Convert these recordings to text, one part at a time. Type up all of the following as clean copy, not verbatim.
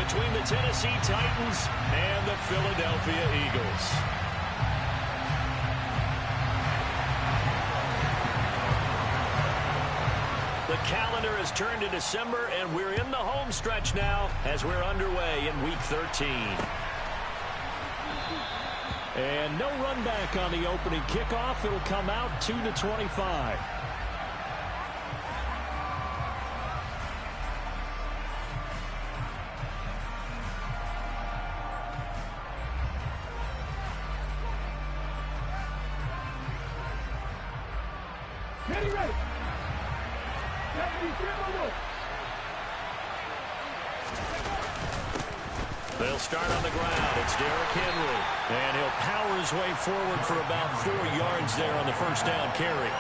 between the Tennessee Titans and the Philadelphia Eagles. The calendar has turned to December, and we're in the home stretch now as we're underway in Week 13. And no run back on the opening kickoff. It'll come out 2-25. Ready. They'll start on the ground. It's Derrick Henry. And he'll power his way forward for about 4 yards there on the first down carry.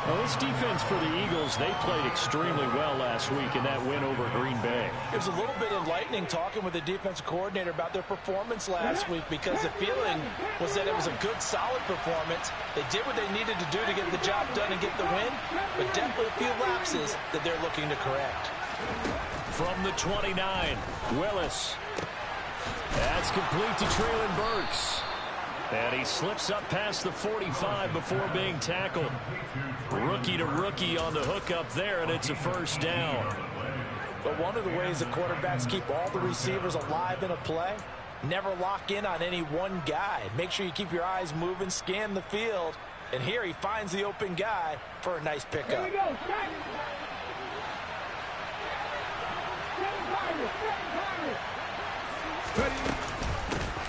Well, this defense for the Eagles, they played extremely well last week in that win over Green Bay. It was a little bit enlightening talking with the defensive coordinator about their performance last week, because the feeling was that it was a good, solid performance. They did what they needed to do to get the job done and get the win, but definitely a few lapses that they're looking to correct. From the 29, Willis. That's complete to Treylon Burks. And he slips up past the 45 before being tackled. Rookie to rookie on the hook up there, and it's a first down. But one of the ways the quarterbacks keep all the receivers alive in a play, never lock in on any one guy. Make sure you keep your eyes moving, scan the field. And here he finds the open guy for a nice pickup. Here we go.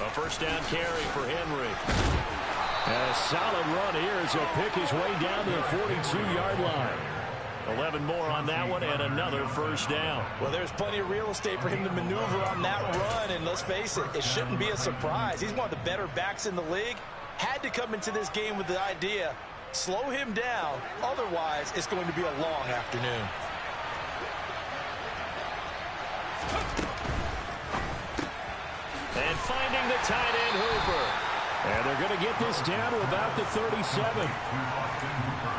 A first down carry for Henry. And a solid run here as he'll pick his way down to the 42-yard line. 11 more on that one and another first down. Well, there's plenty of real estate for him to maneuver on that run, and let's face it, it shouldn't be a surprise. He's one of the better backs in the league. Had to come into this game with the idea, slow him down, otherwise it's going to be a long afternoon. And finding the tight end, Hooper. And they're going to get this down to about the 37.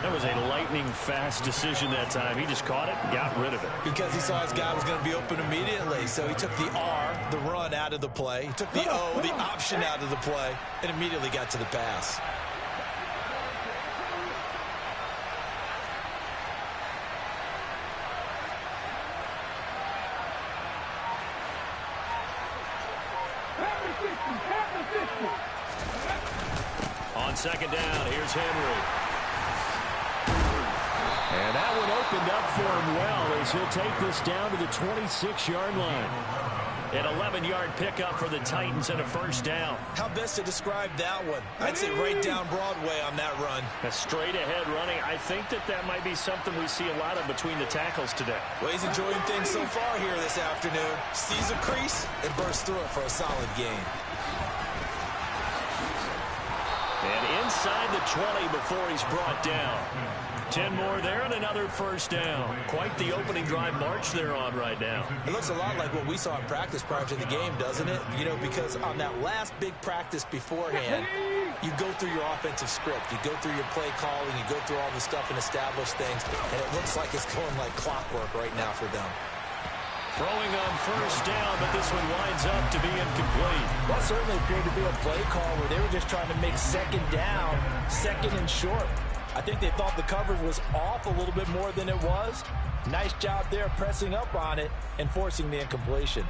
That was a lightning-fast decision that time. He just caught it and got rid of it. Because he saw his guy was going to be open immediately. So he took the R, the run, out of the play. He took the O, the option, out of the play, and immediately got to the pass. On second down, here's Henry. And that one opened up for him well as he'll take this down to the 26-yard line. An 11-yard pickup for the Titans and a first down. How best to describe that one? I'd say right down Broadway on that run. A straight-ahead running. I think that might be something we see a lot of between the tackles today. Well, he's enjoying things so far here this afternoon. Sees a crease and bursts through it for a solid gain. And inside the 20 before he's brought down. 10 more there and another first down. Quite the opening drive march they're on right now. It looks a lot like what we saw in practice prior to the game, doesn't it? You know, because on that last big practice beforehand, you go through your offensive script. You go through your play calling. You go through all the stuff and establish things. And it looks like it's going like clockwork right now for them. Throwing on first down, but this one winds up to be incomplete. That certainly appeared to be a play call where they were just trying to make second down, second and short. I think they thought the coverage was off a little bit more than it was. Nice job there pressing up on it and forcing the incompletion.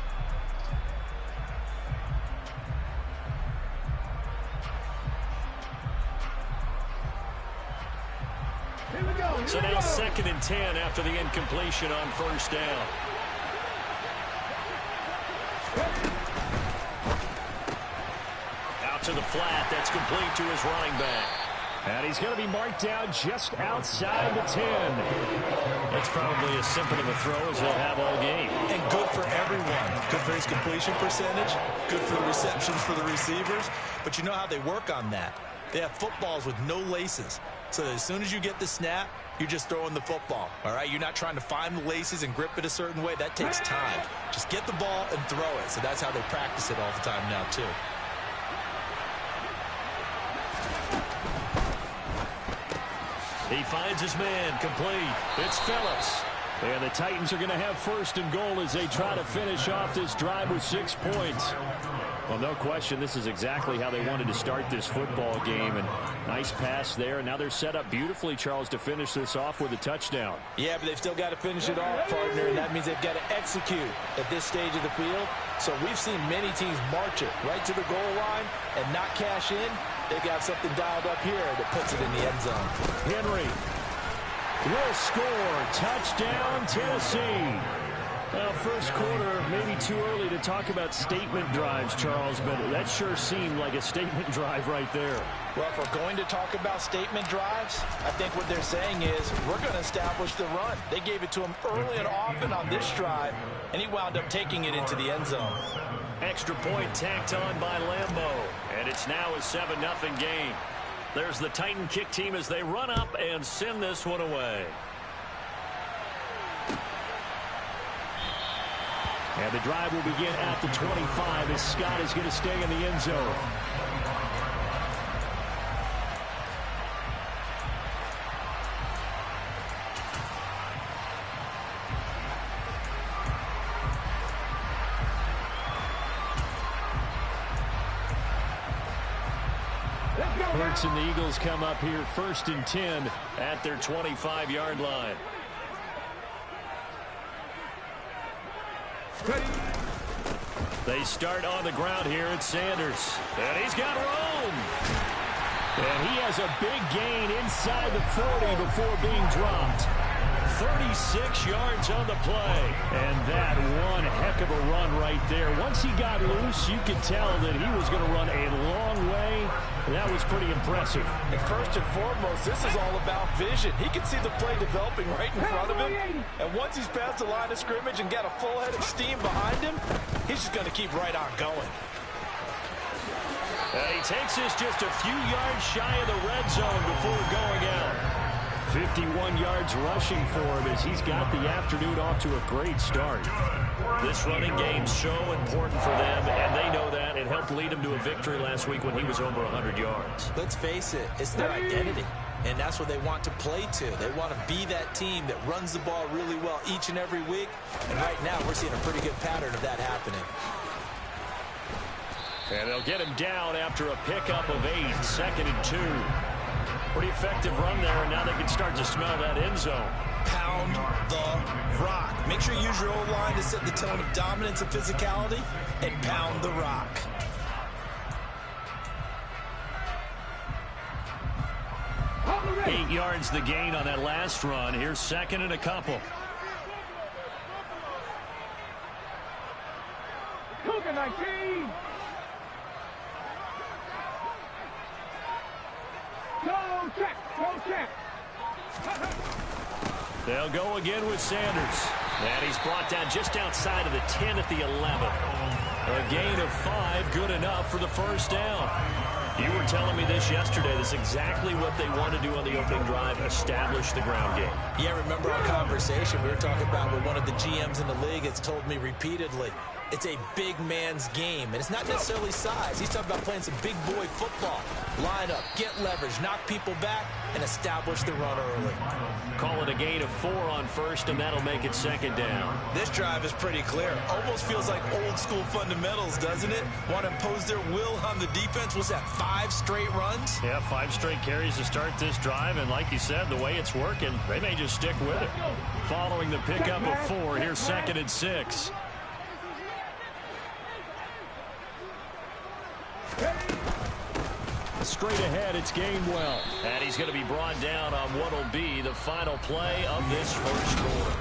So now second and 10 after the incompletion on first down. Out to the flat. That's complete to his running back. And he's going to be marked down just outside the 10. That's probably as simple of a throw as he'll have all game. And good for everyone. Good for his completion percentage. Good for the receptions for the receivers. But you know how they work on that. They have footballs with no laces. So that as soon as you get the snap, you're just throwing the football. All right? You're not trying to find the laces and grip it a certain way. That takes time. Just get the ball and throw it. So that's how they practice it all the time now, too. He finds his man complete. It's Phillips. And the Titans are going to have first and goal as they try to finish off this drive with 6 points. Well, no question, this is exactly how they wanted to start this football game. And nice pass there. And now they're set up beautifully, Charles, to finish this off with a touchdown. Yeah, but they've still got to finish it off, partner. And that means they've got to execute at this stage of the field. So we've seen many teams march it right to the goal line and not cash in. They've got something dialed up here that puts it in the end zone. Henry will score. Touchdown, Tennessee. Well, first quarter, maybe too early to talk about statement drives, Charles, but that sure seemed like a statement drive right there. Well, if we're going to talk about statement drives, I think what they're saying is we're going to establish the run. They gave it to him early and often on this drive, and he wound up taking it into the end zone. Extra point tacked on by Lambeau, and it's now a 7-0 game. There's the Titan kick team as they run up and send this one away. And the drive will begin at the 25 as Scott is going to stay in the end zone. Hurts and the Eagles come up here 1st and 10 at their 25-yard line. They start on the ground here at Sanders. And he's got room. And he has a big gain inside the 40 before being dropped. 36 yards on the play. And that one heck of a run right there. Once he got loose, you could tell that he was going to run a long way. That was pretty impressive. And first and foremost, this is all about vision. He can see the play developing right in front of him. And once he's past the line of scrimmage and got a full head of steam behind him, he's just going to keep right on going. And he takes this just a few yards shy of the red zone before going out. 51 yards rushing for him as he's got the afternoon off to a great start. This running game's so important for them, and they know that. It helped lead them to a victory last week when he was over 100 yards. Let's face it, it's their identity, and that's what they want to play to. They want to be that team that runs the ball really well each and every week, and right now we're seeing a pretty good pattern of that happening. And they'll get him down after a pickup of 8, 2nd and 2. Pretty effective run there, and now they can start to smell that end zone. Pound the rock. Make sure you use your O-line to set the tone of dominance and physicality, and pound the rock. Eight yards the gain on that last run. Here's 2nd and a couple. Cougar 19. Go check. Go check. They'll go again with Sanders. And he's brought down just outside of the 10 at the 11. A gain of 5, good enough for the first down. You were telling me this yesterday. This is exactly what they want to do on the opening drive, establish the ground game. Yeah, remember our conversation we were talking about with one of the GMs in the league has told me repeatedly. It's a big man's game, and it's not necessarily size. He's talking about playing some big boy football. Line up, get leverage, knock people back, and establish the run early. Call it a gain of 4 on first, and that'll make it 2nd down. This drive is pretty clear. Almost feels like old school fundamentals, doesn't it? Want to impose their will on the defense. Was that 5 straight runs? Yeah, 5 straight carries to start this drive, and like you said, the way it's working, they may just stick with it. Following the pickup of 4, here's 2nd and 6. Straight ahead, it's Gainwell. And he's going to be brought down on what will be the final play of this first quarter.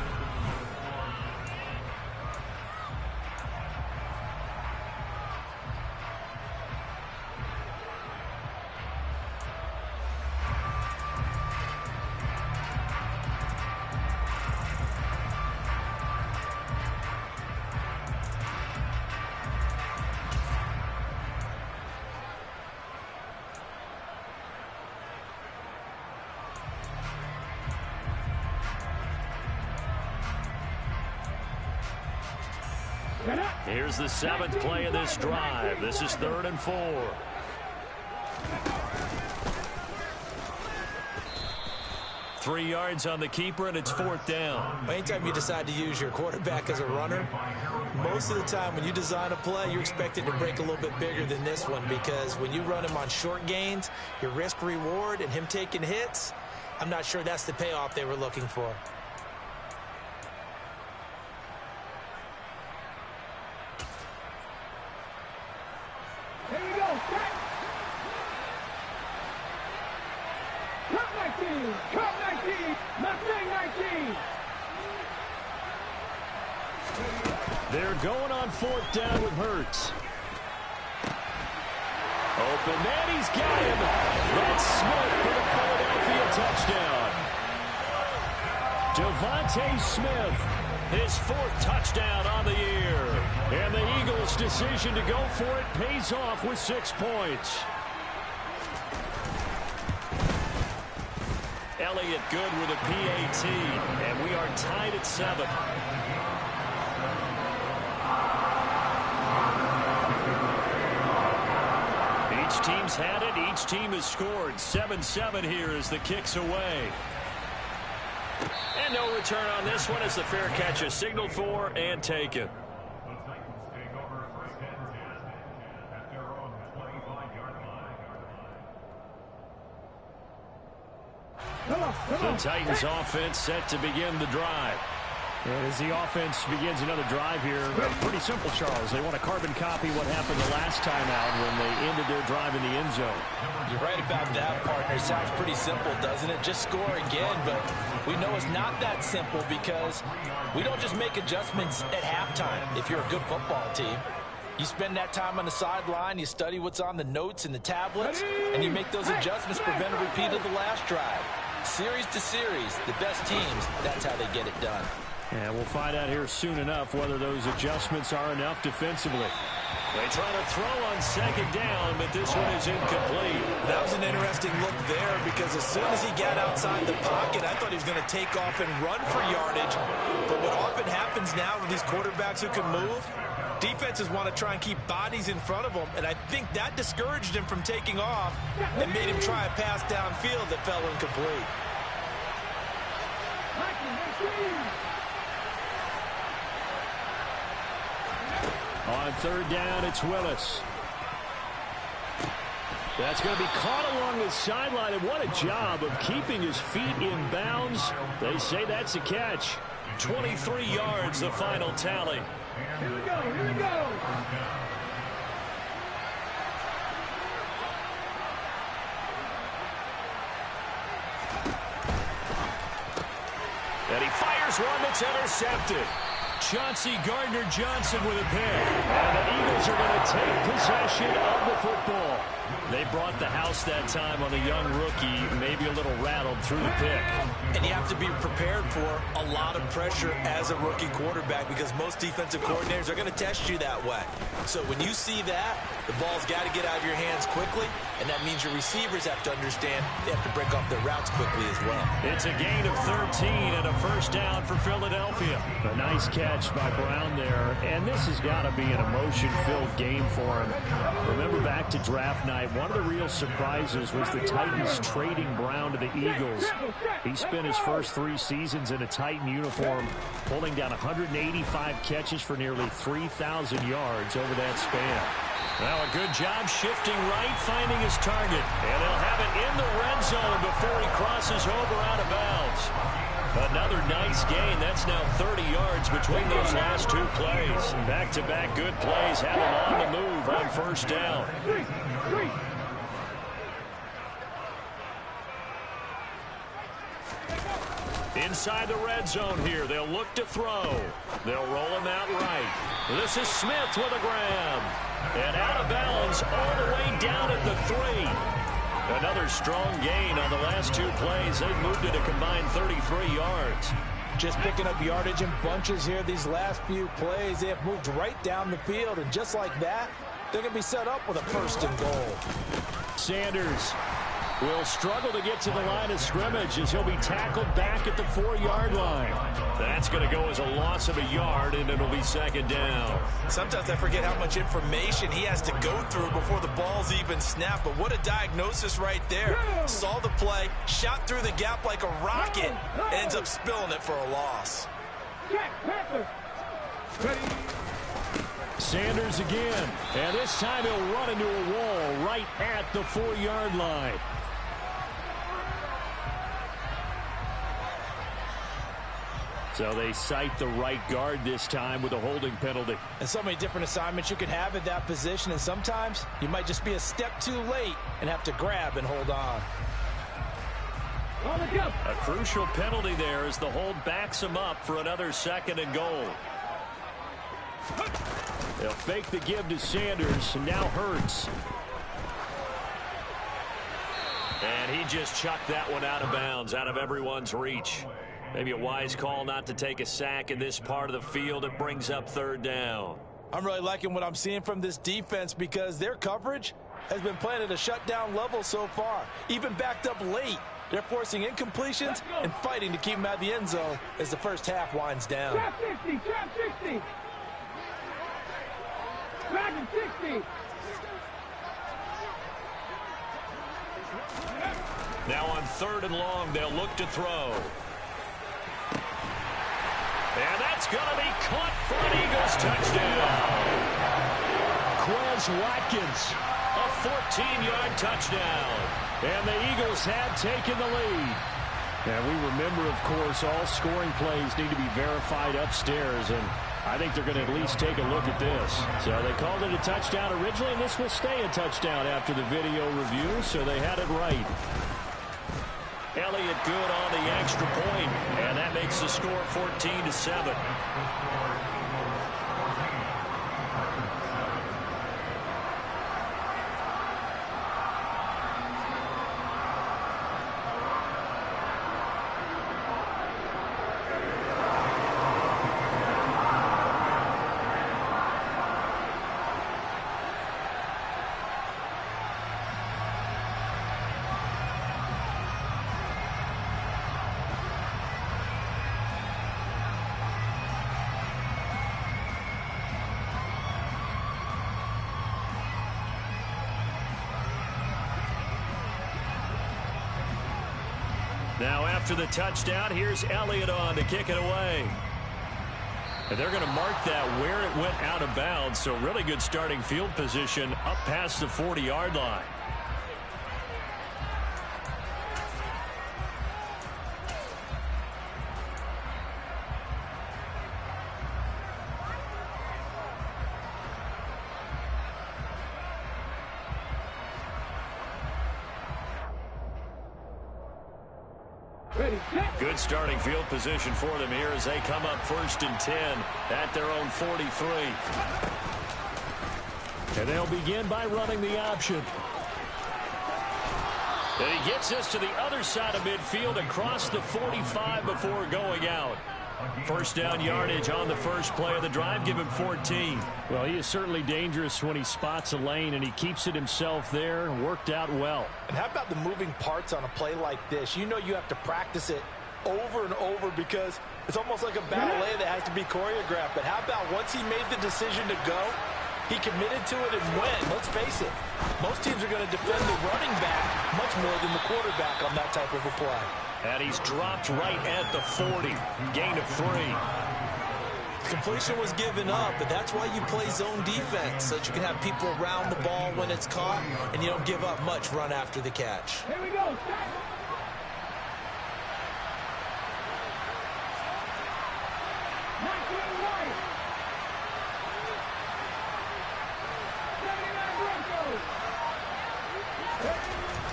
Here's the 7th play of this drive. This is 3rd and 4. 3 yards on the keeper, and it's 4th down. Anytime you decide to use your quarterback as a runner, most of the time when you design a play, you're expected to break a little bit bigger than this one, because when you run him on short gains, your risk-reward and him taking hits, I'm not sure that's the payoff they were looking for. Here you go, set. Cup 19, Cup 19, Mustang 19. They're going on 4th down with Hurts. Open man, he's got him. That's Smith for the Philadelphia touchdown. Devontae Smith, his 4th touchdown on the year. And the Eagles' decision to go for it pays off with 6 points. Elliott good with a PAT, and we are tied at 7. Each team's had it. Each team has scored. 7-7 here as the kick's away. And no return on this one as the fair catch is signaled for and taken. The Titans offense set to begin the drive. And as the offense begins another drive here, pretty simple, Charles. They want to carbon copy what happened the last time out when they ended their drive in the end zone. You're right about that, partner. Sounds pretty simple, doesn't it? Just score again, but we know it's not that simple because we don't just make adjustments at halftime if you're a good football team. You spend that time on the sideline, you study what's on the notes and the tablets, and you make those adjustments to prevent a repeat of the last drive. Series to series, the best teams, that's how they get it done. And we'll find out here soon enough whether those adjustments are enough defensively. They try to throw on 2nd down, but this one is incomplete. That was an interesting look there because as soon as he got outside the pocket, I thought he was going to take off and run for yardage. But what often happens now with these quarterbacks who can move, defenses want to try and keep bodies in front of them, and I think that discouraged him from taking off and made him try a pass downfield that fell incomplete. On 3rd down, it's Willis. That's going to be caught along the sideline, and what a job of keeping his feet in bounds. They say that's a catch. 23 yards, the final tally. Here we go, here we go. And he fires one that's intercepted. Chauncey Gardner-Johnson with a pick. And the Eagles are going to take possession of the football. They brought the house that time on a young rookie, maybe a little rattled through the pick. And you have to be prepared for a lot of pressure as a rookie quarterback because most defensive coordinators are going to test you that way. So when you see that, the ball's got to get out of your hands quickly, and that means your receivers have to understand they have to break off their routes quickly as well. It's a gain of 13 and a 1st down for Philadelphia. A nice catch by Brown there, and this has got to be an emotion-filled game for him. Remember back to draft night, one of the real surprises was the Titans trading Brown to the Eagles. He spent his first 3 seasons in a Titan uniform, pulling down 185 catches for nearly 3,000 yards over that span. Well, a good job shifting right, finding his target. And they'll have it in the red zone before he crosses over out of bounds. Another nice gain. That's now 30 yards between those last 2 plays. Back-to-back good plays have him on the move on 1st down. Inside the red zone here. They'll look to throw. They'll roll him out right. This is Smith with a grab. And out of bounds all the way down at the 3. Another strong gain on the last 2 plays. They've moved it a combined 33 yards. Just picking up yardage in bunches here these last few plays. They have moved right down the field, and just like that, they're going to be set up with a 1st and goal. Sanders will struggle to get to the line of scrimmage as he'll be tackled back at the 4-yard line. That's going to go as a loss of a yard, and it'll be second down. Sometimes I forget how much information he has to go through before the ball's even snapped, but what a diagnosis right there. Saw the play, shot through the gap like a rocket, ends up spilling it for a loss. Sanders again, and this time he'll run into a wall right at the 4-yard line. So they cite the right guard this time with a holding penalty. And so many different assignments you can have at that position, and sometimes you might just be a step too late and have to grab and hold on. A crucial penalty there as the hold backs him up for another 2nd and goal. They'll fake the give to Sanders, and now Hurts. And he just chucked that one out of bounds, out of everyone's reach. Maybe a wise call not to take a sack in this part of the field. It brings up 3rd down. I'm really liking what I'm seeing from this defense because their coverage has been playing at a shutdown level so far. Even backed up late, they're forcing incompletions and fighting to keep them out of the end zone as the first half winds down. Trap 60, trap 60. Dragon 60. Now on 3rd and long, they'll look to throw. And that's going to be caught for an Eagles touchdown. Quez Watkins, a 14-yard touchdown. And the Eagles have taken the lead. And we remember, of course, all scoring plays need to be verified upstairs. And I think they're going to at least take a look at this. So they called it a touchdown originally, and this will stay a touchdown after the video review. So they had it right. Elliott good on the extra point, and that makes the score 14-7. Now after the touchdown, here's Elliott on to kick it away. And they're going to mark that where it went out of bounds, so really good starting field position up past the 40-yard line. Good starting field position for them here as they come up 1st and 10 at their own 43. And they'll begin by running the option. And he gets us to the other side of midfield across the 45 before going out. 1st down yardage on the first play of the drive. Give him 14. Well, he is certainly dangerous when he spots a lane, and he keeps it himself there. Worked out well. And how about the moving parts on a play like this? You know you have to practice it over and over because it's almost like a ballet that has to be choreographed. But how about once he made the decision to go, he committed to it and went. Let's face it, most teams are going to defend the running back much more than the quarterback on that type of a play. And he's dropped right at the 40. Gain of 3. Completion was given up, but that's why you play zone defense, so that you can have people around the ball when it's caught, and you don't give up much run after the catch. Here we go.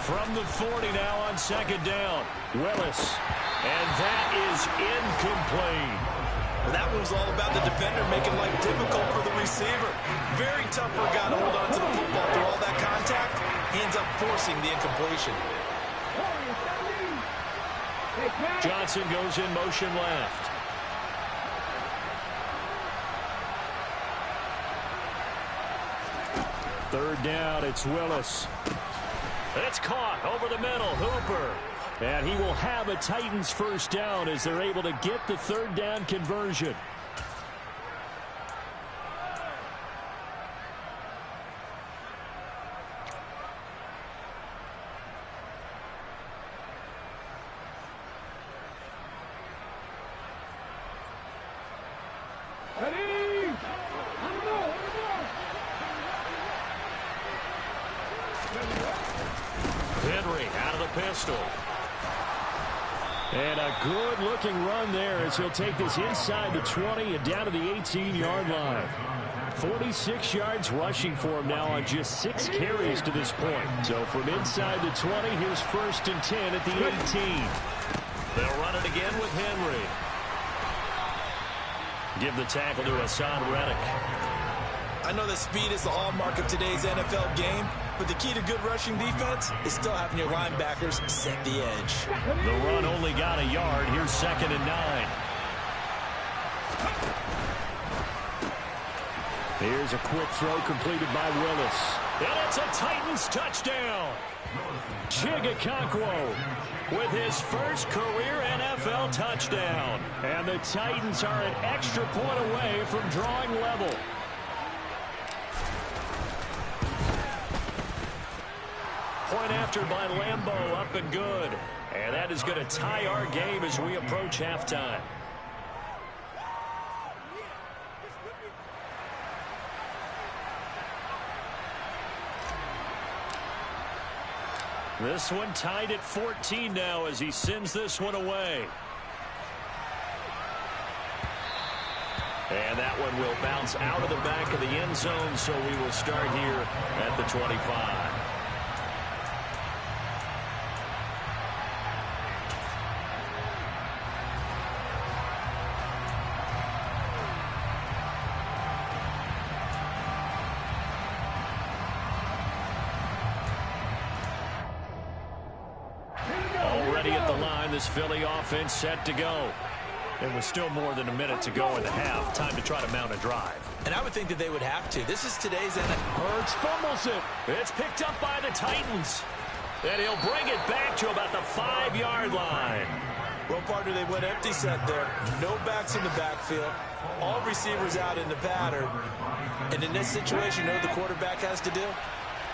From the 40 now on 2nd down. Willis. And that is incomplete. Well, that was all about the defender making life difficult for the receiver. Very tough for a guy to hold on to the football through all that contact. He ends up forcing the incompletion. Johnson goes in motion left. Third down, it's Willis. It's caught over the middle. Hooper. And he will have a Titans first down as they're able to get the third down conversion. Henry out of the pistol. And a good-looking run there as he'll take this inside the 20 and down to the 18-yard line. 46 yards rushing for him now on just 6 carries to this point. So from inside the 20, here's 1st and 10 at the 18. They'll run it again with Henry. Give the tackle to Hassan Reddick. I know that speed is the hallmark of today's NFL game, but the key to good rushing defense is still having your linebackers set the edge. The run only got a yard. Here's 2nd and 9. Here's a quick throw completed by Willis. And it's a Titans touchdown. Chigakonkwo with his first career NFL touchdown. And the Titans are an extra point away from drawing level. Point after by Lambo, up and good. And that is going to tie our game as we approach halftime. This one tied at 14 now as he sends this one away. And that one will bounce out of the back of the end zone, so we will start here at the 25. Already at the line, this Philly offense set to go. And with still more than a minute to go in the half, time to try to mount a drive. And I would think that they would have to. This is today's NFL. Hurts fumbles it. It's picked up by the Titans. And he'll bring it back to about the 5-yard line. Well, partner, they went empty set there. No backs in the backfield. All receivers out in the pattern. And in this situation, you know what the quarterback has to do?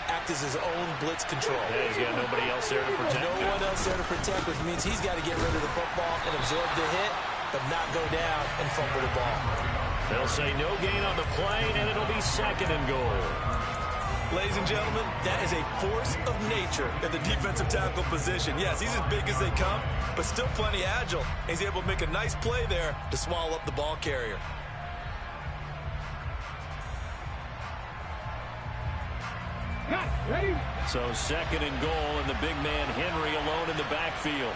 Act as his own blitz control. Yeah, he's got nobody else there to protect him. No one else there to protect, which means he's got to get rid of the football and absorb the hit, but not go down and fumble the ball. They'll say no gain on the play, and it'll be 2nd and goal. Ladies and gentlemen, that is a force of nature at the defensive tackle position. Yes, he's as big as they come, but still plenty agile. He's able to make a nice play there to swallow up the ball carrier. Ready? So 2nd and goal, and the big man Henry alone in the backfield.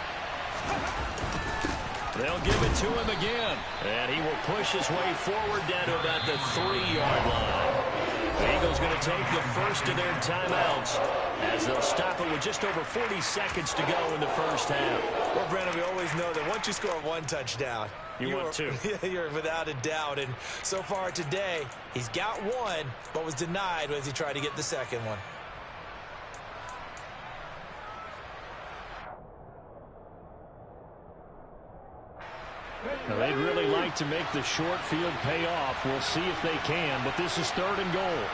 They'll give it to him again. And he will push his way forward down to about the 3-yard line. The Eagles going to take the first of their timeouts as they'll stop it with just over 40 seconds to go in the first half. Well, Brandon, we always know that once you score one touchdown, you want two. You're without a doubt. And so far today, he's got one, but was denied as he tried to get the second one. Now, they'd really like to make the short field pay off. We'll see if they can, but this is 3rd and goal.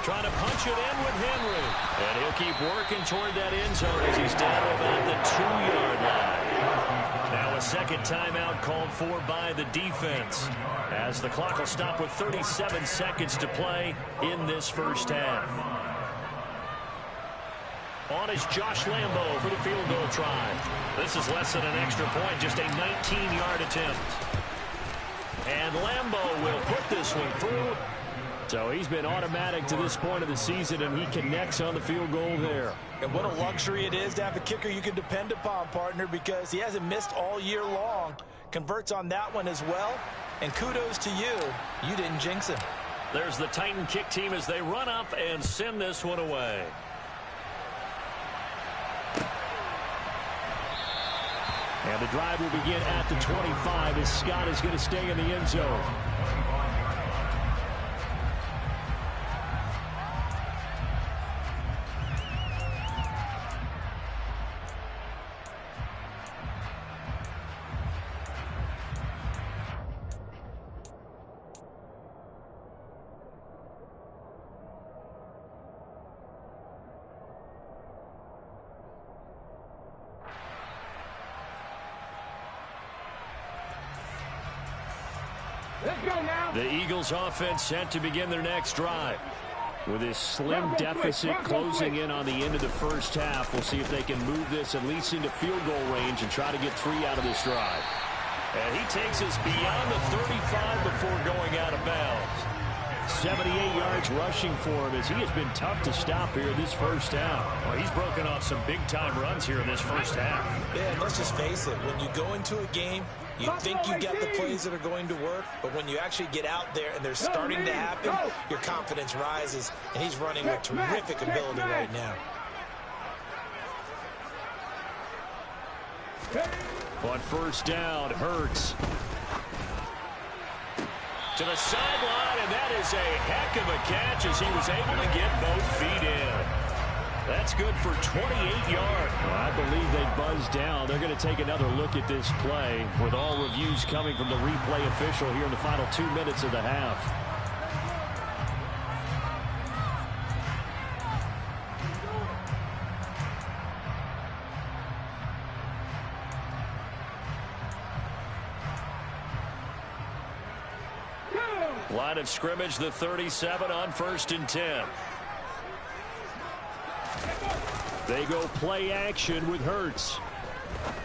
Trying to punch it in with Henry. And he'll keep working toward that end zone as he's down to about the 2-yard line. Now a second timeout called for by the defense, as the clock will stop with 37 seconds to play in this first half. On is Josh Lambo for the field goal try. This is less than an extra point, just a 19-yard attempt. And Lambo will put this one through. So he's been automatic to this point of the season, and he connects on the field goal there. And what a luxury it is to have a kicker you can depend upon, partner, because he hasn't missed all year long. Converts on that one as well. And kudos to you. You didn't jinx him. There's the Titan kick team as they run up and send this one away. And the drive will begin at the 25 as Scott is going to stay in the end zone. Let's go now. The Eagles offense set to begin their next drive. With this slim deficit closing in on the end of the first half, we'll see if they can move this at least into field goal range and try to get 3 out of this drive. And he takes us beyond the 35 before going out of bounds. 78 yards rushing for him as he has been tough to stop here this first half. Well, he's broken off some big-time runs here in this first half. Yeah, and let's just face it. When you go into a game, you think you got the plays that are going to work, but when you actually get out there and they're starting to happen, your confidence rises, and he's running with terrific ability right now. On first down, Hurts to the sideline, and that is a heck of a catch as he was able to get both feet in. That's good for 28 yards. Well, I believe they buzzed down. They're going to take another look at this play with all reviews coming from the replay official here in the final 2 minutes of the half. Line of scrimmage, the 37 on 1st and 10. They go play action with Hurts.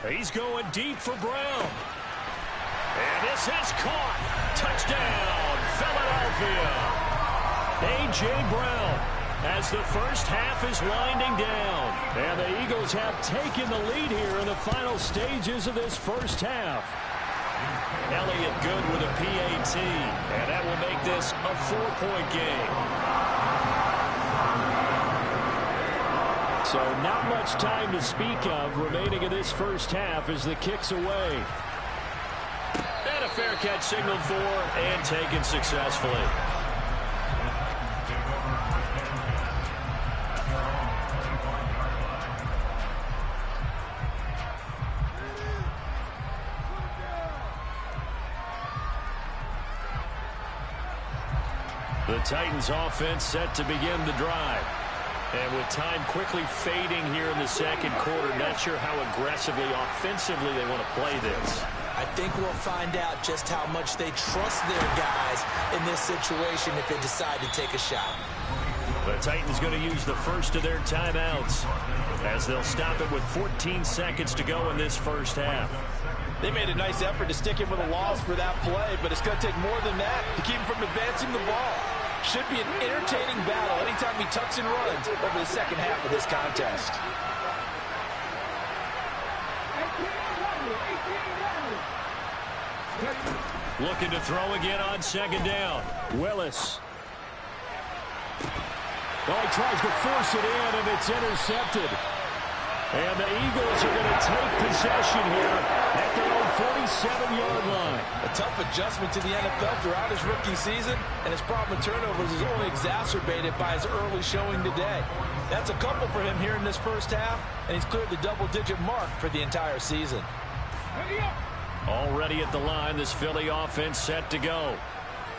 He's going deep for Brown. And this is caught. Touchdown, Philadelphia. A.J. Brown as the first half is winding down. And the Eagles have taken the lead here in the final stages of this first half. Elliott good with a PAT, and that will make this a 4-point game. So not much time to speak of remaining in this first half as the kick's away. And a fair catch signaled for and taken successfully. The Titans offense set to begin the drive. And with time quickly fading here in the second quarter, not sure how aggressively, offensively they want to play this. I think we'll find out just how much they trust their guys in this situation if they decide to take a shot. The Titans going to use the first of their timeouts as they'll stop it with 14 seconds to go in this first half. They made a nice effort to stick him with a loss for that play, but it's going to take more than that to keep him from advancing the ball. Should be an entertaining battle anytime he tucks and runs over the second half of this contest. Looking to throw again on second down. Willis. Oh, he tries to force it in, and it's intercepted. And the Eagles are going to take possession here at their own 47-yard line. A tough adjustment to the NFL throughout his rookie season, and his problem with turnovers is only exacerbated by his early showing today. That's a couple for him here in this first half, and he's cleared the double-digit mark for the entire season. Already at the line, this Philly offense set to go.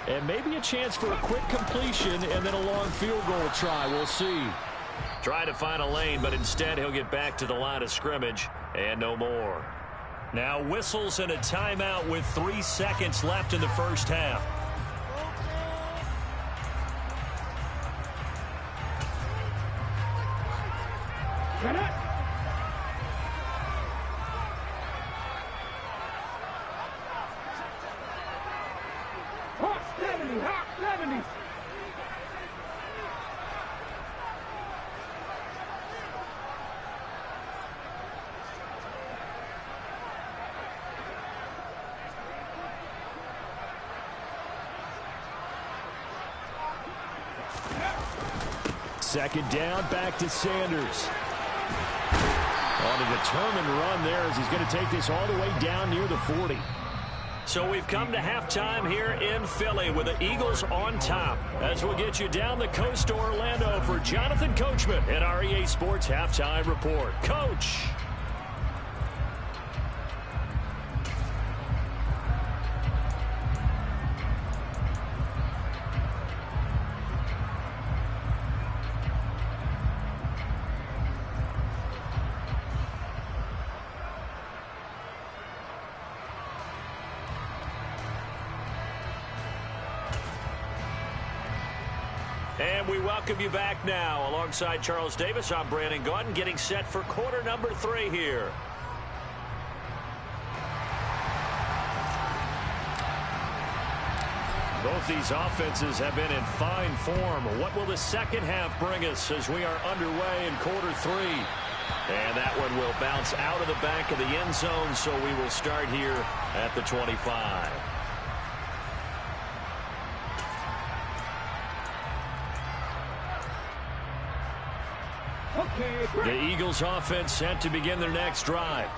And maybe a chance for a quick completion and then a long field goal try. We'll see. Try to find a lane, but instead he'll get back to the line of scrimmage and no more. Now whistles and a timeout with 3 seconds left in the first half. Hawk 70, Hawk 70. Second down, back to Sanders. On a determined run there as he's going to take this all the way down near the 40. So we've come to halftime here in Philly with the Eagles on top. As we'll get you down the coast to Orlando for Jonathan Coachman in our EA Sports Halftime Report. Coach. And we welcome you back now. Alongside Charles Davis, I'm Brandon Gaudin, getting set for quarter number 3 here. Both these offenses have been in fine form. What will the second half bring us as we are underway in quarter 3? And that one will bounce out of the back of the end zone, so we will start here at the 25. The Eagles offense set to begin their next drive.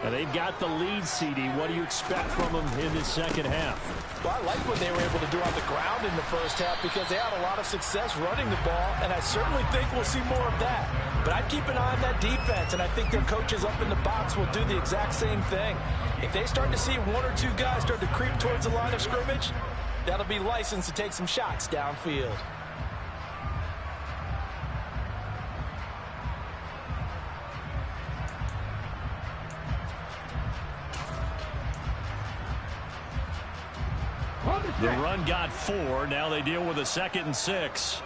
And they've got the lead, CD. What do you expect from them in the second half? Well, I like what they were able to do on the ground in the first half because they had a lot of success running the ball, and I certainly think we'll see more of that. But I'd keep an eye on that defense, and I think their coaches up in the box will do the exact same thing. If they start to see 1 or 2 guys start to creep towards the line of scrimmage, that'll be licensed to take some shots downfield. The run got 4. Now they deal with a 2nd and 6.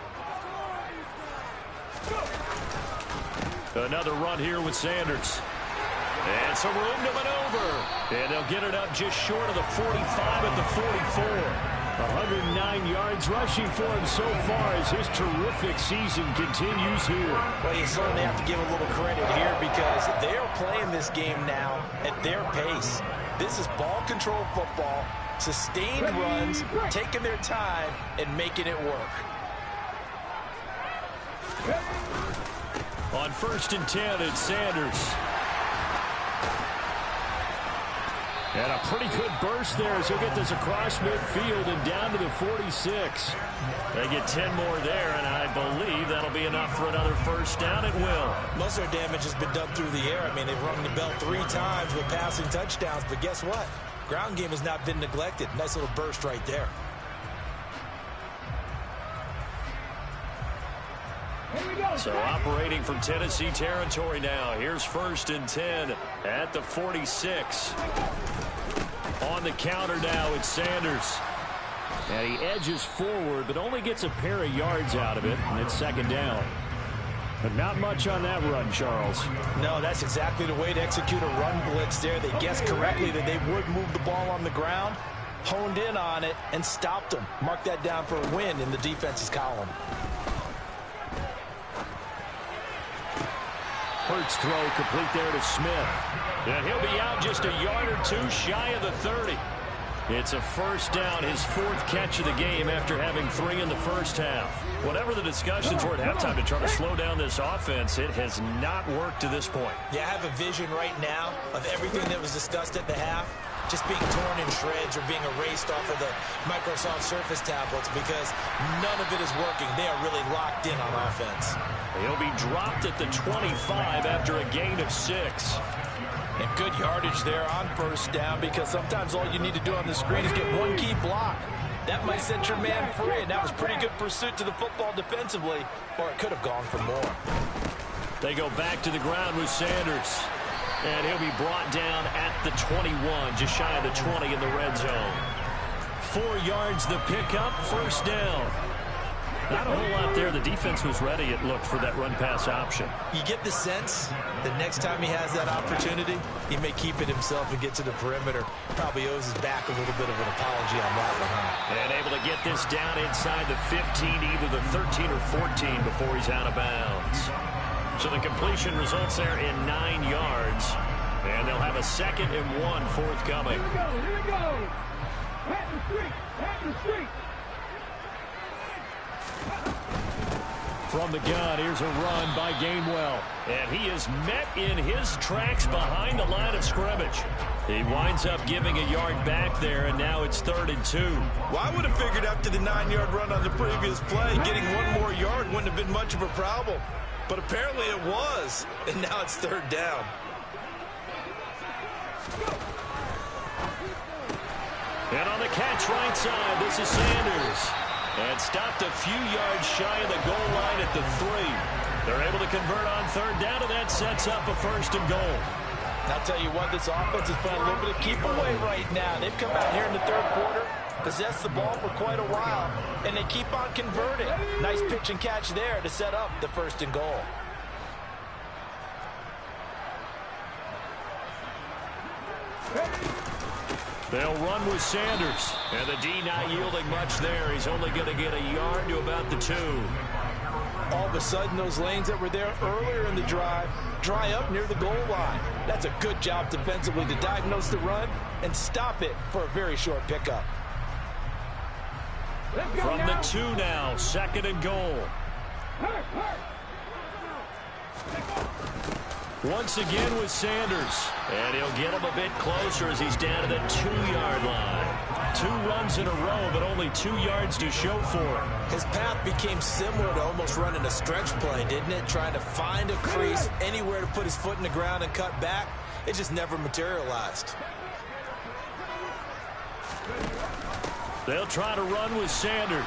Another run here with Sanders. And some room to maneuver. And they'll get it up just short of the 45 at the 44. 109 yards rushing for him so far as his terrific season continues here. Well, you certainly have to give a little credit here because they're playing this game now at their pace. This is ball control football. Sustained runs, taking their time, and making it work. On 1st and 10, it's Sanders. And a pretty good burst there as he'll get this across midfield and down to the 46. They get 10 more there, and I believe that'll be enough for another first down. It will. Most of their damage has been done through the air. I mean, they've rung the bell 3 times with passing touchdowns, but guess what? Ground game has not been neglected. Nice little burst right there. So operating from Tennessee territory now. Here's 1st and 10 at the 46. On the counter now, it's Sanders. And he edges forward, but only gets a pair of yards out of it, and it's 2nd down. But not much on that run, Charles. No, that's exactly the way to execute a run blitz there. They guessed correctly that they would move the ball on the ground, honed in on it, and stopped them. Mark that down for a win in the defense's column. Hurts throw complete there to Smith. And he'll be out just a yard or 2 shy of the 30. It's a first down, his 4th catch of the game after having 3 in the first half. Whatever the discussions were at halftime to try to slow down this offense, it has not worked to this point. Yeah, I have a vision right now of everything that was discussed at the half just being torn in shreds or being erased off of the Microsoft Surface tablets because none of it is working. They are really locked in on offense. He'll be dropped at the 25 after a gain of 6. And good yardage there on first down because sometimes all you need to do on the screen is get 1 key block. That might set your man free, and that was pretty good pursuit to the football defensively, or it could have gone for more. They go back to the ground with Sanders. And he'll be brought down at the 21, just shy of the 20 in the red zone. 4 yards the pickup, first down. Not a whole lot there. The defense was ready, it looked, for that run-pass option. You get the sense that next time he has that opportunity, he may keep it himself and get to the perimeter. Probably owes his back a little bit of an apology on that one, huh? And able to get this down inside the 15, either the 13 or 14 before he's out of bounds. So the completion results there in 9 yards. And they'll have a 2nd and 1 forthcoming. Here we go. Pat the street. Pat the street. From the gun, here's a run by Gainwell. And he is met in his tracks behind the line of scrimmage. He winds up giving a yard back there, and now it's 3rd and 2. Well, I would have figured after the 9-yard run on the previous play, getting 1 more yard wouldn't have been much of a problem. But apparently it was, and now it's 3rd down. And on the catch right side, this is Sanders. And stopped a few yards shy of the goal line at the 3. They're able to convert on 3rd down, and that sets up a 1st and goal. I'll tell you what, this offense is playing a little bit of keep away right now. They've come out here in the 3rd quarter, possessed the ball for quite a while, and they keep on converting. Nice pitch and catch there to set up the 1st and goal. They'll run with Sanders. And the D not yielding much there. He's only going to get a yard to about the 2. All of a sudden, those lanes that were there earlier in the drive dry up near the goal line. That's a good job defensively to diagnose the run and stop it for a very short pickup. From the 2 now, 2nd and goal. Once again with Sanders. And he'll get him a bit closer as he's down to the 2-yard line. 2 runs in a row, but only 2 yards to show for it. His path became similar to almost running a stretch play, didn't it? Trying to find a crease, anywhere to put his foot in the ground and cut back. It just never materialized. They'll try to run with Sanders.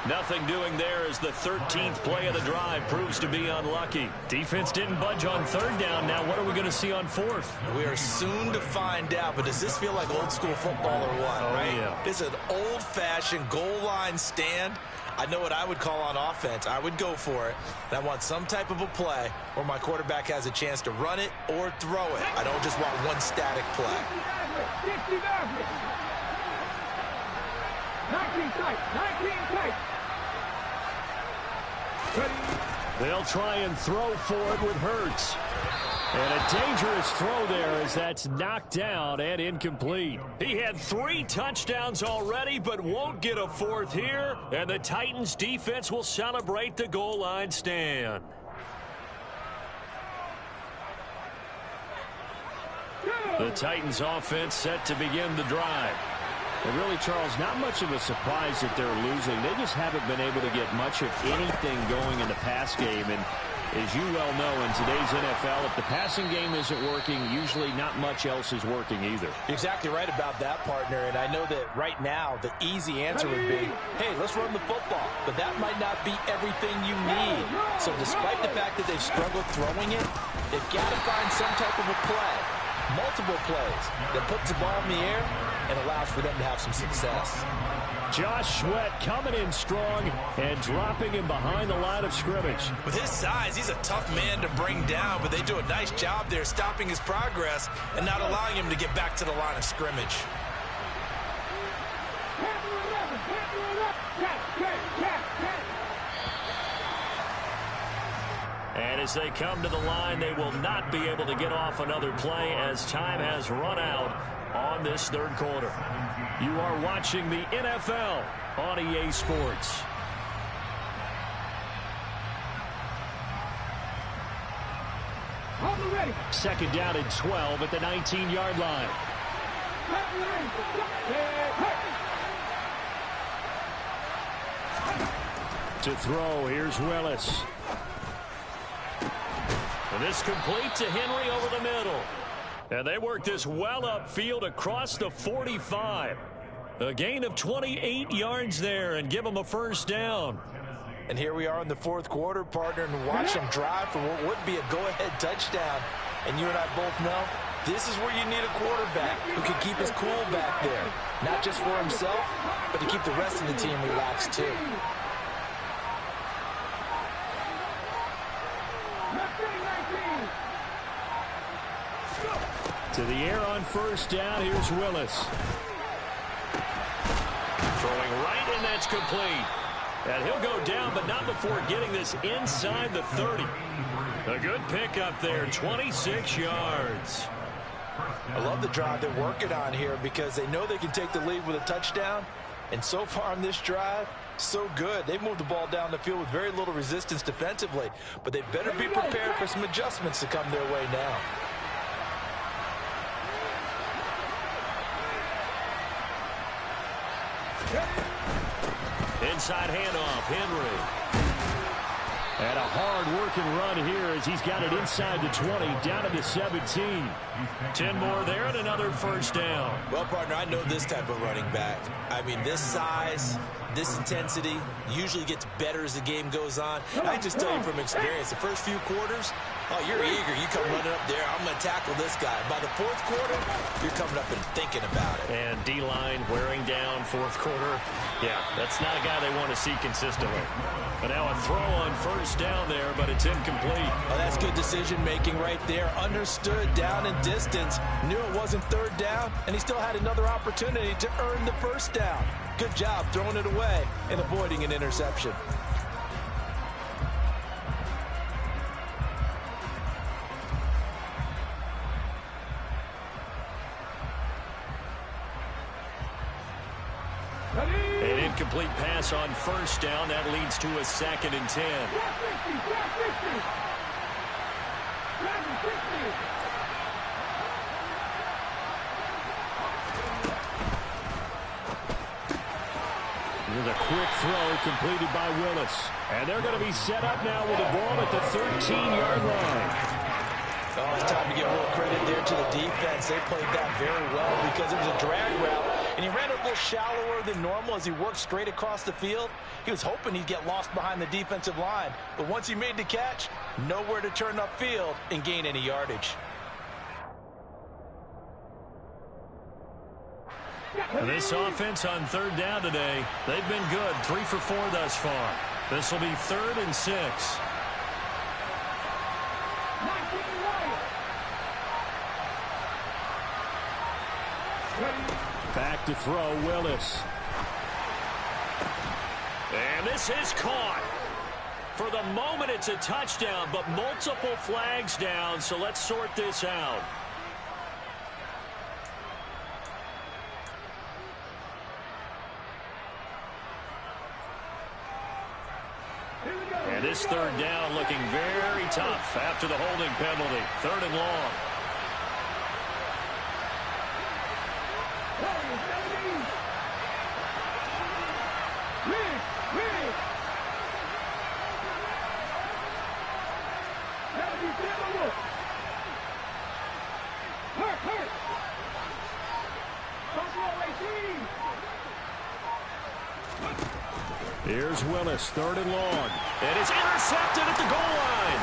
Nothing doing there as the 13th play of the drive proves to be unlucky. Defense didn't budge on 3rd down. Now what are we going to see on 4th? We are soon to find out, but does this feel like old school football or what, right? Yeah. This is an old-fashioned goal line stand. I know what I would call on offense. I would go for it. And I want some type of a play where my quarterback has a chance to run it or throw it. I don't just want one static play. 19 tight, 19 tight. They'll try and throw for it with Hurts. And a dangerous throw there as that's knocked down and incomplete. He had 3 touchdowns already, but won't get a 4th here. And the Titans defense will celebrate the goal line stand. The Titans offense set to begin the drive. And really, Charles, not much of a surprise that they're losing. They just haven't been able to get much of anything going in the pass game. And as you well know, in today's NFL, if the passing game isn't working, usually not much else is working either. Exactly right about that, partner. And I know that right now the easy answer would be, hey, let's run the football. But that might not be everything you need. So despite the fact that they've struggled throwing it, they've got to find some type of a play, multiple plays, that puts the ball in the air and allows for them to have some success. Josh Sweat coming in strong and dropping him behind the line of scrimmage. With his size, he's a tough man to bring down, but they do a nice job there stopping his progress and not allowing him to get back to the line of scrimmage. And as they come to the line, they will not be able to get off another play as time has run out on this 3rd quarter. You are watching the NFL on EA Sports. Second down and 12 at the 19-yard line. To throw, here's Willis. And this complete to Henry over the middle. And they work this well upfield across the 45. A gain of 28 yards there and give them a 1st down. And here we are in the 4th quarter, partner, and watch them drive for what would be a go-ahead touchdown. And you and I both know this is where you need a quarterback who can keep his cool back there. Not just for himself, but to keep the rest of the team relaxed too. To the air on 1st down, here's Willis. Throwing right, and that's complete. And he'll go down, but not before getting this inside the 30. A good pickup there, 26 yards. I love the drive they're working on here because they know they can take the lead with a touchdown. And so far on this drive, so good. They've moved the ball down the field with very little resistance defensively. But they better be prepared for some adjustments to come their way now. Inside handoff, Henry. And a hard-working run here as he's got it inside the 20, down to the 17. 10 more there and another 1st down. Well, partner, I know this type of running back. I mean, this size, this intensity usually gets better as the game goes on. I can just tell you from experience, the first few quarters, Oh, you're eager. You come running up there. I'm going to tackle this guy. By the fourth quarter, you're coming up and thinking about it. And D-line wearing down fourth quarter. Yeah, that's not a guy they want to see consistently. But now a throw on first down there, but it's incomplete. Oh, that's good decision-making right there. Understood down and distance. Knew it wasn't third down, and he still had another opportunity to earn the first down. Good job throwing it away and avoiding an interception. An incomplete pass on first down. That leads to a 2nd and 10. Here's a quick throw completed by Willis. And they're going to be set up now with the ball at the 13-yard line. Oh, it's time to give a little credit there to the defense. They played that very well because it was a drag route, and he ran a little shallower than normal as he worked straight across the field. He was hoping he'd get lost behind the defensive line, but once he made the catch, nowhere to turn upfield and gain any yardage. And this offense on third down today, they've been good. 3 for 4 thus far. This will be 3rd and 6. Back to throw, Willis. And this is caught. For the moment, it's a touchdown, but multiple flags down, so let's sort this out. And this third down looking very tough after the holding penalty. 3rd and long. Here's Willis, 3rd and long. And it's intercepted at the goal line.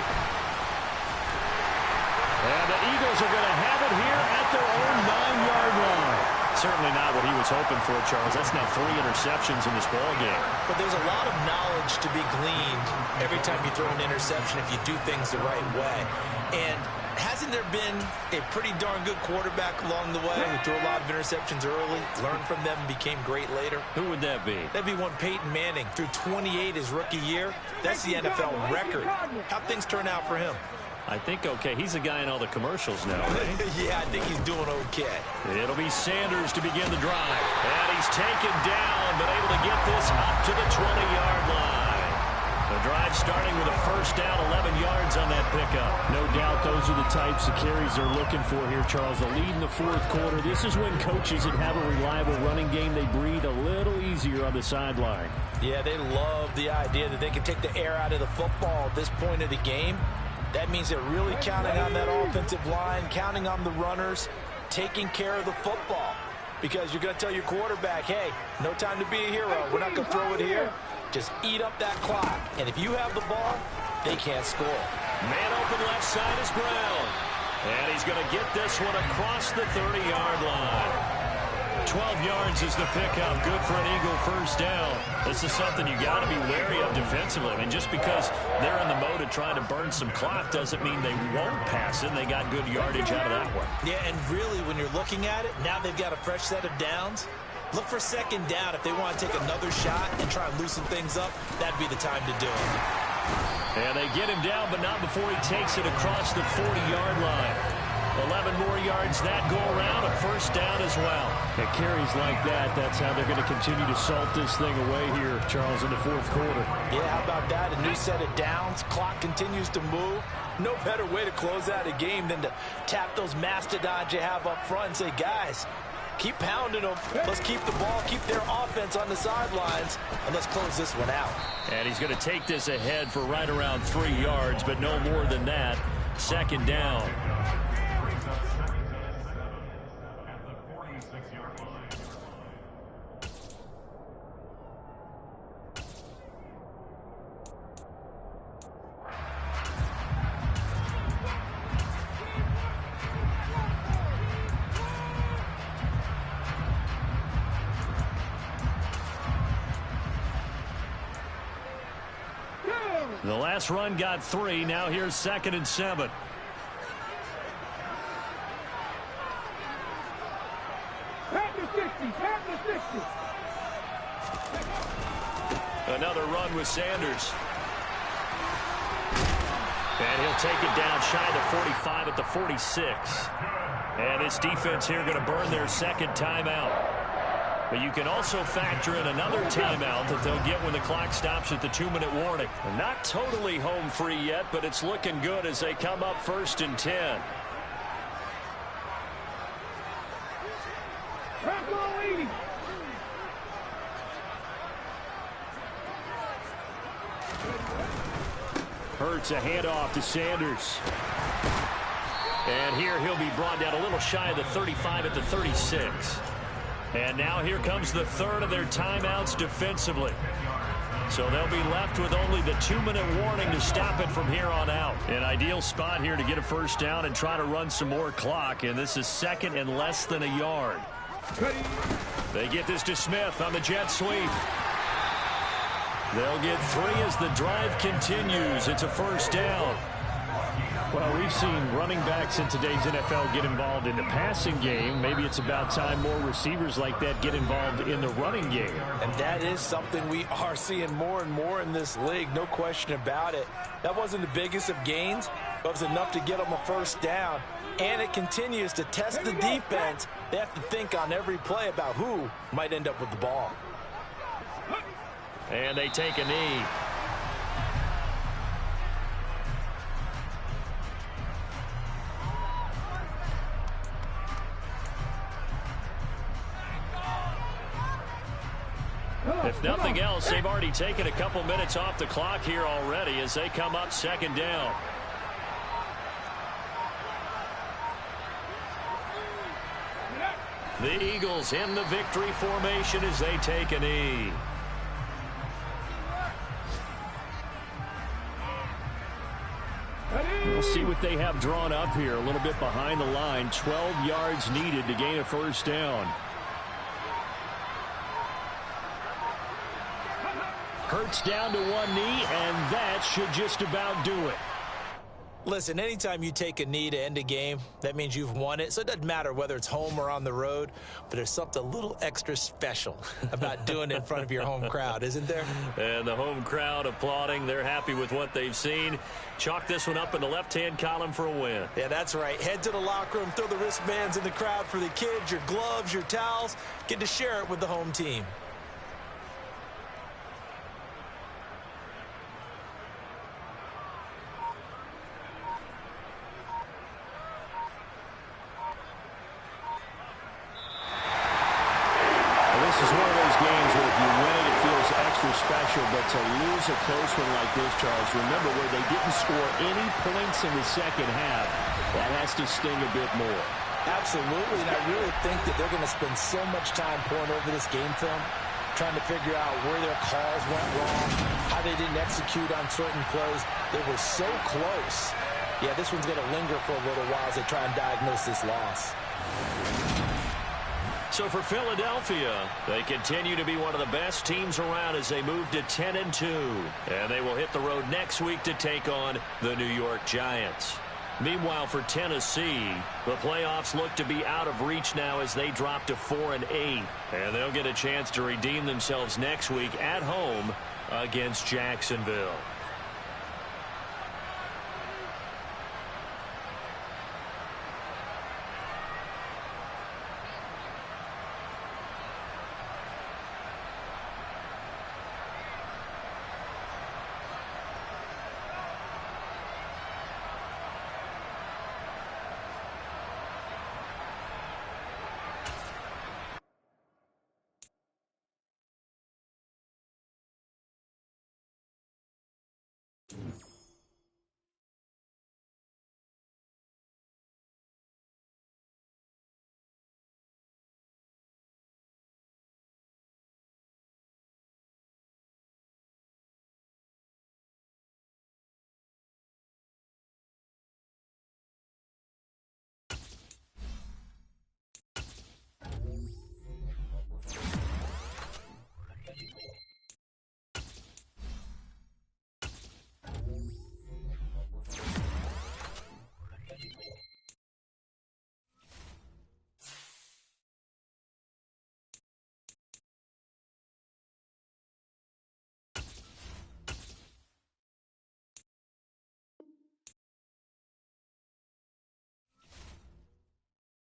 And the Eagles are going to have it here at their own 9-yard line. Certainly not what he was hoping for, Charles. That's now 3 interceptions in this ball game. But there's a lot of knowledge to be gleaned every time you throw an interception if you do things the right way. And hasn't there been a pretty darn good quarterback along the way who threw a lot of interceptions early, learned from them, and became great later? Who would that be? That'd be one Peyton Manning. Threw 28 his rookie year. That's the NFL record. How'd things turn out for him? I think okay. He's a guy in all the commercials now, right? Yeah, I think he's doing okay. It'll be Sanders to begin the drive. And he's taken down, but able to get this up to the 20-yard line. The drive starting with a first down, 11 yards on that pickup. No doubt those are the types of carries they're looking for here, Charles. The lead in the fourth quarter. This is when coaches that have a reliable running game, they breathe a little easier on the sideline. Yeah, they love the idea that they can take the air out of the football at this point of the game. That means they're really counting on that offensive line, counting on the runners, taking care of the football. Because you're going to tell your quarterback, hey, no time to be a hero. We're not going to throw it here. Just eat up that clock. And if you have the ball, they can't score. Man open left side is Brown. And he's going to get this one across the 30-yard line. 12 yards is the pickup. Good for an Eagle first down. This is something you got to be wary of defensively. I mean, just because they're in the mode of trying to burn some clock doesn't mean they won't pass it. They got good yardage out of that one. Yeah, and really, when you're looking at it, now they've got a fresh set of downs. Look for second down. If they want to take another shot and try and loosen things up, that'd be the time to do it. And they get him down, but not before he takes it across the 40-yard line. 11 more yards that go around, a first down as well. At carries like that, that's how they're going to continue to salt this thing away here, Charles, in the fourth quarter. Yeah, how about that? A new set of downs. Clock continues to move. No better way to close out a game than to tap those mastodons you have up front and say, guys, keep pounding them. Let's keep the ball, keep their offense on the sidelines, and let's close this one out. And he's going to take this ahead for right around 3 yards, but no more than that. Second down. The last run got 3. Now here's 2nd and 7. Pack the 60, pack the 60. Another run with Sanders. And he'll take it down shy of the 45 at the 46. And this defense here going to burn their 2nd timeout. But you can also factor in another timeout that they'll get when the clock stops at the 2-minute warning. They're not totally home free yet, but it's looking good as they come up 1st and 10. Hurts a handoff to Sanders. And here he'll be brought down a little shy of the 35 at the 36. And now here comes the 3rd of their timeouts defensively. So they'll be left with only the 2-minute warning to stop it from here on out. An ideal spot here to get a 1st down and try to run some more clock. And this is 2nd and less than a yard. They get this to Smith on the jet sweep. They'll get 3 as the drive continues. It's a 1st down. Well, we've seen running backs in today's NFL get involved in the passing game. Maybe it's about time more receivers like that get involved in the running game. And that is something we are seeing more and more in this league, no question about it. That wasn't the biggest of gains, but it was enough to get them a 1st down. And it continues to test the defense. They have to think on every play about who might end up with the ball. And they take a knee. If nothing else, they've already taken a couple minutes off the clock here already as they come up 2nd down. The Eagles in the victory formation as they take a knee. We'll see what they have drawn up here. A little bit behind the line. 12 yards needed to gain a 1st down. Hurts down to 1 knee, and that should just about do it. Listen, anytime you take a knee to end a game, that means you've won it. So it doesn't matter whether it's home or on the road, but there's something a little extra special about doing it in front of your home crowd, isn't there? And the home crowd applauding. They're happy with what they've seen. Chalk this one up in the left-hand column for a win. Yeah, that's right. Head to the locker room, throw the wristbands in the crowd for the kids, your gloves, your towels. Get to share it with the home team. Special, but to lose a close one like this, Charles, remember where they didn't score any points in the 2nd half. That has to sting a bit more. Absolutely, and I really think that they're going to spend so much time pouring over this game film, trying to figure out where their calls went wrong, how they didn't execute on certain plays. They were so close. Yeah, this one's going to linger for a little while as they try and diagnose this loss. So for Philadelphia, they continue to be one of the best teams around as they move to 10-2. And they will hit the road next week to take on the New York Giants. Meanwhile, for Tennessee, the playoffs look to be out of reach now as they drop to 4-8. And they'll get a chance to redeem themselves next week at home against Jacksonville.